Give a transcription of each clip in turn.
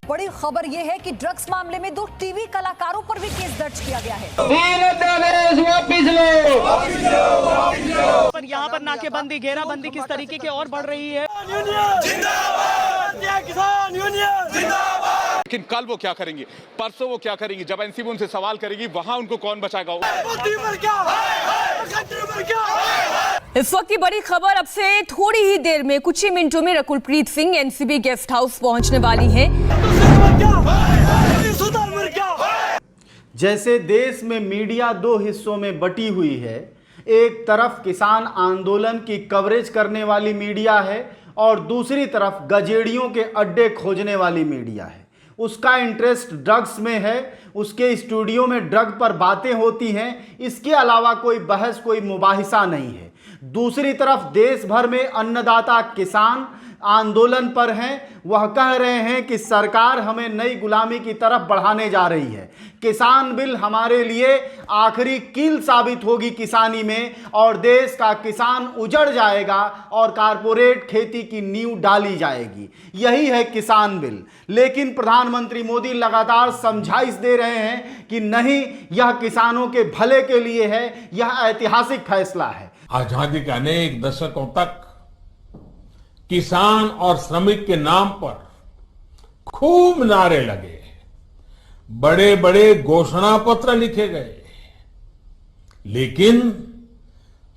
बड़ी खबर यह है कि ड्रग्स मामले में 2 टीवी कलाकारों पर भी केस दर्ज किया गया है। पर यहाँ पर नाकेबंदी, घेराबंदी किस तरीके की और बढ़ रही है। लेकिन कल वो क्या करेंगी, परसों वो क्या करेंगी, जब एनसीबी उनसे सवाल करेगी वहां उनको कौन बचाएगा। इस वक्त की बड़ी खबर, अब से थोड़ी ही देर में, कुछ ही मिनटों में Rakul Preet Singh NCB guest house पहुंचने वाली हैं। जैसे देश में मीडिया 2 हिस्सों में बटी हुई है, एक तरफ किसान आंदोलन की कवरेज करने वाली मीडिया है और दूसरी तरफ गजेड़ियों के अड्डे खोजने वाली मीडिया है। उसका इंटरेस्ट ड्रग्स में है, उसके स्टूडियो में ड्रग पर बातें होती हैं, इसके अलावा कोई बहस, कोई मुबाहिसा नहीं है। दूसरी तरफ देश भर में अन्नदाता किसान आंदोलन पर हैं। वह कह रहे हैं कि सरकार हमें नई गुलामी की तरफ बढ़ाने जा रही है। किसान बिल हमारे लिए आखिरी कील साबित होगी किसानी में, और देश का किसान उजड़ जाएगा और कारपोरेट खेती की नींव डाली जाएगी। यही है किसान बिल। लेकिन प्रधानमंत्री मोदी लगातार समझाइश दे रहे हैं कि नहीं, यह किसानों के भले के लिए है, यह ऐतिहासिक फैसला है। आजादी के अनेक दशकों तक किसान और श्रमिक के नाम पर खूब नारे लगे, बड़े बड़े घोषणा पत्र लिखे गए, लेकिन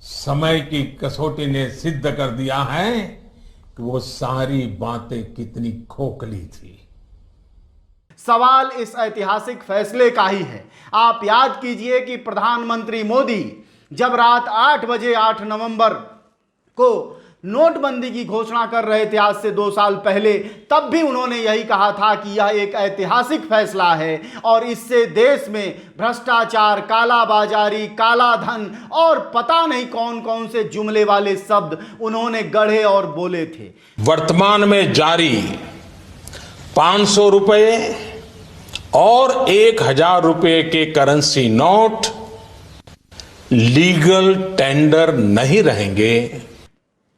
समय की कसौटी ने सिद्ध कर दिया है कि वो सारी बातें कितनी खोखली थी। सवाल इस ऐतिहासिक फैसले का ही है। आप याद कीजिए कि प्रधानमंत्री मोदी जब रात 8 बजे 8 नवंबर को नोटबंदी की घोषणा कर रहे थे, आज से 2 साल पहले, तब भी उन्होंने यही कहा था कि यह एक ऐतिहासिक फैसला है और इससे देश में भ्रष्टाचार, कालाबाजारी, काला धन और पता नहीं कौन कौन से जुमले वाले शब्द उन्होंने गढ़े और बोले थे। वर्तमान में जारी 500 रुपए और 1000 रुपए के करेंसी नोट लीगल टेंडर नहीं रहेंगे।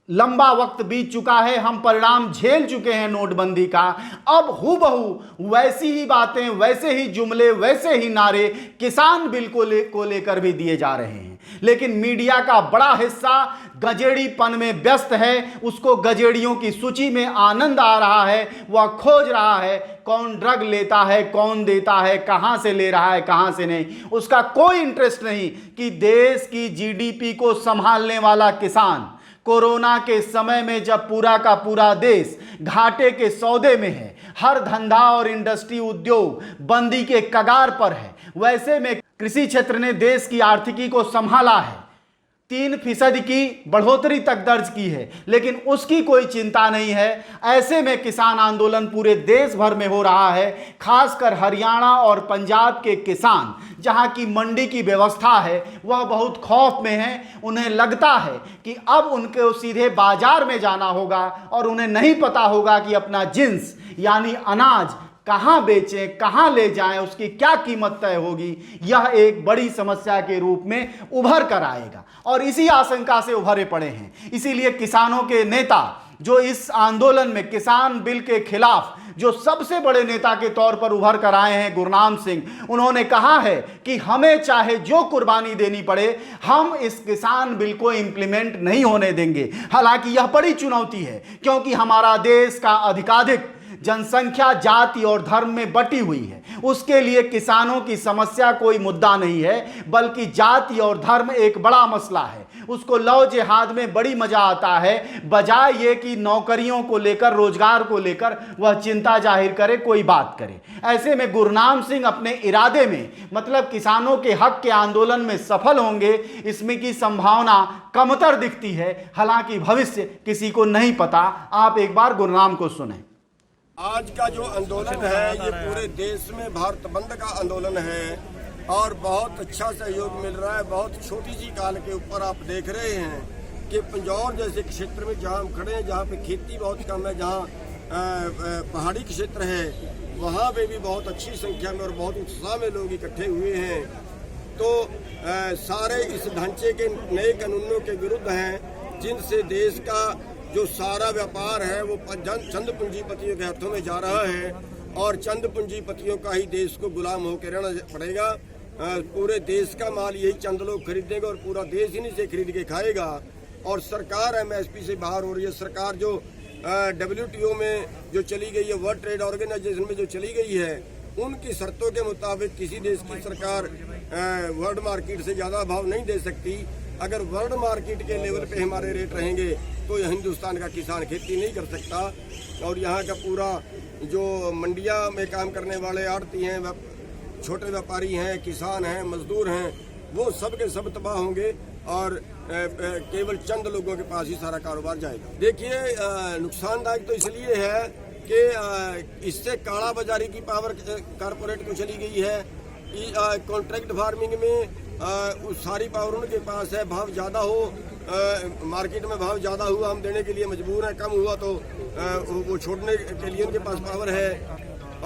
लंबा वक्त बीत चुका है, हम परिणाम झेल चुके हैं नोटबंदी का। अब हूबहू वैसी ही बातें, वैसे ही जुमले, वैसे ही नारे किसान बिल को लेकर भी दिए जा रहे हैं। लेकिन मीडिया का बड़ा हिस्सा गजेड़ीपन में व्यस्त है। उसको गजेड़ियों की सूची में आनंद आ रहा है। वह खोज रहा है कौन ड्रग लेता है, कौन देता है, कहां से ले रहा है, कहां से नहीं। उसका कोई इंटरेस्ट नहीं कि देश की जीडीपी को संभालने वाला किसान कोरोना के समय में, जब पूरा का पूरा देश घाटे के सौदे में है, हर धंधा और इंडस्ट्री उद्योग बंदी के कगार पर है, वैसे में कृषि क्षेत्र ने देश की आर्थिकी को संभाला है, 3% की बढ़ोतरी तक दर्ज की है, लेकिन उसकी कोई चिंता नहीं है। ऐसे में किसान आंदोलन पूरे देश भर में हो रहा है। खासकर हरियाणा और पंजाब के किसान, जहां की मंडी की व्यवस्था है, वह बहुत खौफ में हैं। उन्हें लगता है कि अब उनको सीधे बाजार में जाना होगा और उन्हें नहीं पता होगा कि अपना जिन्स यानी अनाज कहां बेचें, कहां ले जाएं, उसकी क्या कीमत तय होगी। यह एक बड़ी समस्या के रूप में उभर कर आएगा और इसी आशंका से उभरे पड़े हैं। इसीलिए किसानों के नेता जो इस आंदोलन में किसान बिल के खिलाफ जो सबसे बड़े नेता के तौर पर उभर कर आए हैं, गुरनाम सिंह, उन्होंने कहा है कि हमें चाहे जो कुर्बानी देनी पड़े, हम इस किसान बिल को इंप्लीमेंट नहीं होने देंगे। हालांकि यह बड़ी चुनौती है, क्योंकि हमारा देश का अधिकाधिक जनसंख्या जाति और धर्म में बटी हुई है। उसके लिए किसानों की समस्या कोई मुद्दा नहीं है, बल्कि जाति और धर्म एक बड़ा मसला है। उसको लव जिहाद में बड़ी मजा आता है, बजाय ये कि नौकरियों को लेकर, रोजगार को लेकर वह चिंता जाहिर करे, कोई बात करे। ऐसे में गुरनाम सिंह अपने इरादे में, मतलब किसानों के हक के आंदोलन में सफल होंगे, इसमें की संभावना कमतर दिखती है। हालांकि भविष्य किसी को नहीं पता। आप एक बार गुरनाम को सुने। आज का जो आंदोलन है, ये पूरे देश में भारत बंद का आंदोलन है और बहुत अच्छा सहयोग मिल रहा है। बहुत छोटी सी काल के ऊपर आप देख रहे हैं कि पंजौर जैसे क्षेत्र में जहाँ हम खड़े हैं, जहाँ पे खेती बहुत कम है, जहाँ पहाड़ी क्षेत्र है, वहाँ पे भी बहुत अच्छी संख्या में और बहुत उत्साह में लोग इकट्ठे हुए हैं। तो सारे इस ढांचे के नए कानूनों के विरुद्ध हैं, जिनसे देश का जो सारा व्यापार है वो चंद पूंजीपतियों के हाथों में जा रहा है और चंद पूंजीपतियों का ही देश को गुलाम होकर रहना पड़ेगा। पूरे देश का माल यही चंद लोग खरीदेंगे और पूरा देश इन्हीं से खरीद के खाएगा। और सरकार एमएसपी से बाहर हो रही है। सरकार जो WTO में जो चली गई है, वर्ल्ड ट्रेड ऑर्गेनाइजेशन में जो चली गई है, उनकी शर्तों के मुताबिक किसी देश की सरकार वर्ल्ड मार्केट से ज़्यादा भाव नहीं दे सकती। अगर वर्ल्ड मार्केट के लेवल पे हमारे रेट रहेंगे तो हिंदुस्तान का किसान खेती नहीं कर सकता। और यहाँ का पूरा जो मंडिया में काम करने वाले आड़ती हैं, छोटे व्यापारी हैं, किसान हैं, मजदूर हैं, वो सब के सब तबाह होंगे और केवल चंद लोगों के पास ही सारा कारोबार जाएगा। देखिए, नुकसानदायक तो इसलिए है कि इससे काला बाजारी की पावर कारपोरेट को चली गई है। कॉन्ट्रैक्ट फार्मिंग में उस सारी पावर उनके पास है। भाव ज़्यादा हो, मार्केट में भाव ज़्यादा हुआ हम देने के लिए मजबूर हैं, कम हुआ तो वो छोड़ने के लिए उनके पास पावर है।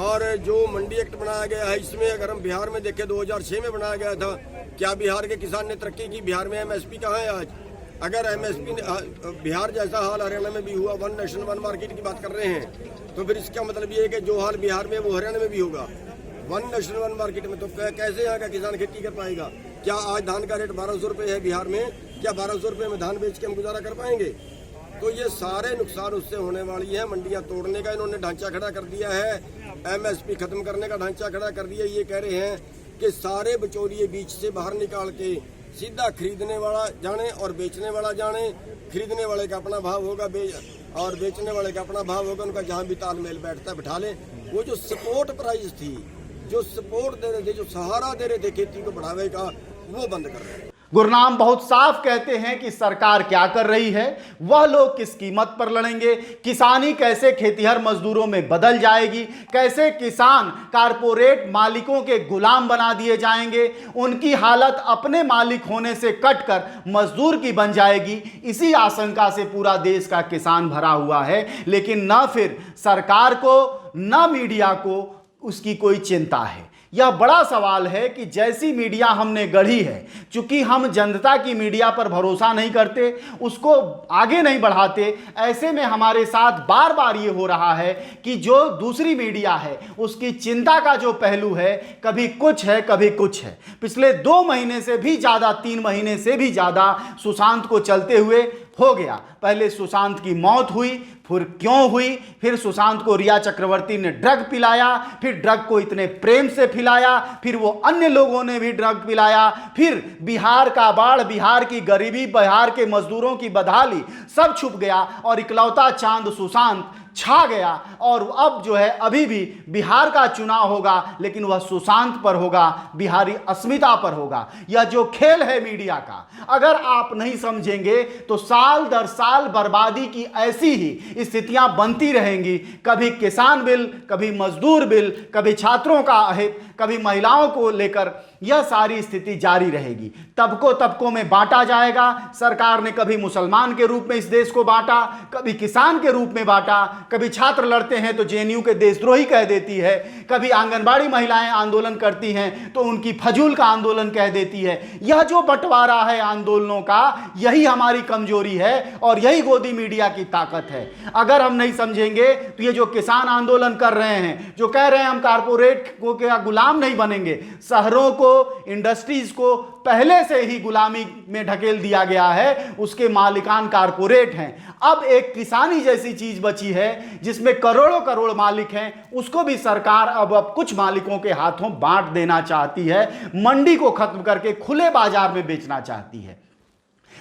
और जो मंडी एक्ट बनाया गया है, इसमें अगर हम बिहार में देखें 2006 में बनाया गया था। क्या बिहार के किसान ने तरक्की की? बिहार में एमएसपी कहाँ है आज? अगर एमएसपी बिहार जैसा हाल हरियाणा में भी हुआ, वन नेशन वन मार्केट की बात कर रहे हैं, तो फिर इसका मतलब ये है कि जो हाल बिहार में वो हरियाणा में भी होगा। वन नेशन वन मार्केट में तो कैसे यहाँ का किसान खेती कर पाएगा? क्या आज धान का रेट 1200 रुपये है बिहार में? क्या 1200 रुपये में धान बेच के हम गुजारा कर पाएंगे? तो ये सारे नुकसान उससे होने वाली है। मंडियां तोड़ने का इन्होंने ढांचा खड़ा कर दिया है, एमएसपी खत्म करने का ढांचा खड़ा कर दिया। ये कह रहे हैं कि सारे बिचौलिए बीच से बाहर निकाल के सीधा खरीदने वाला जाने और बेचने वाला जाने। खरीदने वाले का अपना भाव होगा और बेचने वाले का अपना भाव होगा। उनका जहाँ भी तालमेल बैठता है बिठा लें। वो जो सपोर्ट प्राइस थी, जो सपोर्ट दे रहे थे, जो सहारा दे रहे थे खेती को बढ़ावे का, वो बंद कर रहे हैं। गुरनाम बहुत साफ कहते हैं कि सरकार क्या कर रही है, वह लोग किस कीमत पर लड़ेंगे, किसानी कैसे खेतीहर मजदूरों में बदल जाएगी, कैसे किसान कारपोरेट मालिकों के गुलाम बना दिए जाएंगे, उनकी हालत अपने मालिक होने से कटकर मजदूर की बन जाएगी। इसी आशंका से पूरा देश का किसान भरा हुआ है। लेकिन न फिर सरकार को न मीडिया को उसकी कोई चिंता है। यह बड़ा सवाल है कि जैसी मीडिया हमने गढ़ी है, चूंकि हम जनता की मीडिया पर भरोसा नहीं करते, उसको आगे नहीं बढ़ाते, ऐसे में हमारे साथ बार बार ये हो रहा है कि जो दूसरी मीडिया है उसकी चिंता का जो पहलू है, कभी कुछ है कभी कुछ है। पिछले 2 महीने से भी ज़्यादा, 3 महीने से भी ज़्यादा सुशांत को चलते हुए हो गया। पहले सुशांत की मौत हुई, फिर क्यों हुई, फिर सुशांत को रिया चक्रवर्ती ने ड्रग पिलाया, फिर ड्रग को इतने प्रेम से पिलाया, फिर वो अन्य लोगों ने भी ड्रग पिलाया, फिर बिहार का बाढ़, बिहार की गरीबी, बिहार के मजदूरों की बदहाली सब छुप गया और इकलौता चांद सुशांत छा गया। और अब जो है अभी भी बिहार का चुनाव होगा, लेकिन वह सुशांत पर होगा, बिहारी अस्मिता पर होगा। यह जो खेल है मीडिया का, अगर आप नहीं समझेंगे तो साल दर साल बर्बादी की ऐसी ही स्थितियां बनती रहेंगी। कभी किसान बिल, कभी मजदूर बिल, कभी छात्रों का अहित, कभी महिलाओं को लेकर यह सारी स्थिति जारी रहेगी। तबकों में बांटा जाएगा। सरकार ने कभी मुसलमान के रूप में इस देश को बांटा, कभी किसान के रूप में बांटा, कभी छात्र लड़ते हैं तो जेएनयू के देशद्रोही कह देती है, कभी आंगनबाड़ी महिलाएं आंदोलन करती हैं तो उनकी फजूल का आंदोलन कह देती है। यह जो बंटवारा है आंदोलनों का, यही हमारी कमजोरी है और यही गोदी मीडिया की ताकत है। अगर हम नहीं समझेंगे तो ये जो किसान आंदोलन कर रहे हैं, जो कह रहे हैं हम कारपोरेट को क्या गुलाम नहीं बनेंगे, शहरों को, इंडस्ट्रीज को पहले से ही गुलामी में ढकेल दिया गया है, उसके मालिकान कारपोरेट हैं। अब एक किसानी जैसी चीज बची है जिसमें करोड़ों करोड़ मालिक हैं, उसको भी सरकार अब कुछ मालिकों के हाथों बांट देना चाहती है, मंडी को खत्म करके खुले बाजार में बेचना चाहती है।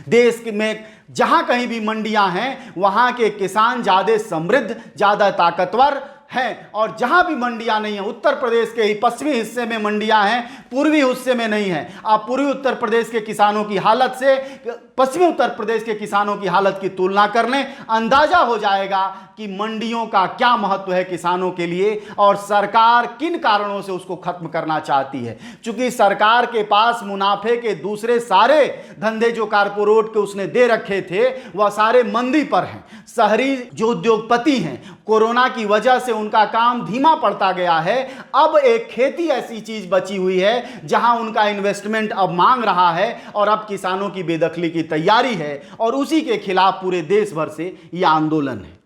देश में जहां कहीं भी मंडियां हैं, वहां के किसान ज्यादा समृद्ध, ज्यादा ताकतवर हैं, और जहां भी मंडियां नहीं है, उत्तर प्रदेश के ही पश्चिमी हिस्से में मंडियां हैं, पूर्वी हिस्से में नहीं है। आप पूर्वी उत्तर प्रदेश के किसानों की हालत से पश्चिमी उत्तर प्रदेश के किसानों की हालत की तुलना कर लें, अंदाजा हो जाएगा कि मंडियों का क्या महत्व है किसानों के लिए और सरकार किन कारणों से उसको खत्म करना चाहती है। चूंकि सरकार के पास मुनाफे के दूसरे सारे धंधे जो कारपोरेट के उसने दे रखे थे, वह सारे मंदी पर हैं। शहरी जो उद्योगपति हैं, कोरोना की वजह से उनका काम धीमा पड़ता गया है। अब एक खेती ऐसी चीज बची हुई है जहां उनका इन्वेस्टमेंट अब मांग रहा है और अब किसानों की बेदखली की तैयारी है और उसी के खिलाफ पूरे देश भर से यह आंदोलन है।